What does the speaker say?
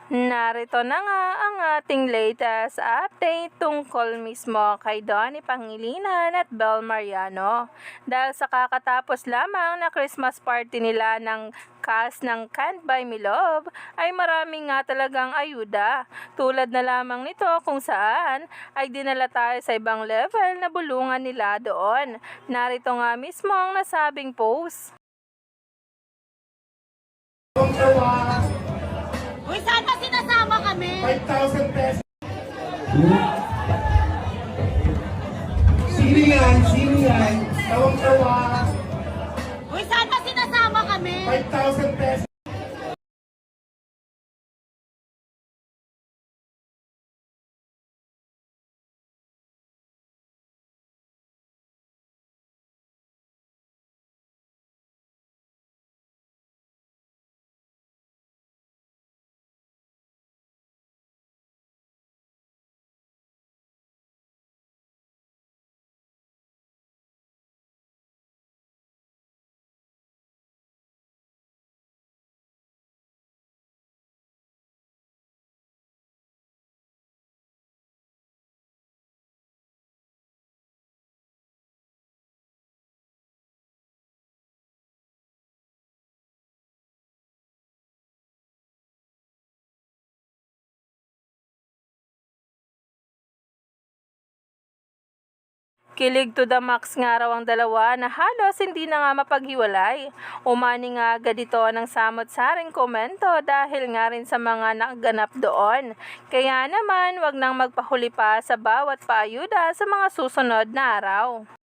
Narito na nga ang ating latest update tungkol mismo kay Donnie Pangilinan at Bel Mariano. Dahil sa kakatapos lamang na Christmas party nila ng cast ng Can't Buy Me Love, ay maraming nga talagang ayuda. Tulad na lamang nito kung saan ay dinala tayo sa ibang level na bulungan nila doon. Narito nga mismo ang nasabing post. Uy, saan ba sinasama kami? 5,000 pesos. Sino yan? Sino yan? Tawang-tawa. Uy, saan ba sinasama kami? 5,000 pesos. Kilig to the max nga raw ang dalawa na halos hindi na nga mapaghiwalay. Umani nga agad ito ng samot-saring komento dahil nga rin sa mga nakaganap doon. Kaya naman wag nang magpahuli pa sa bawat paayuda sa mga susunod na araw.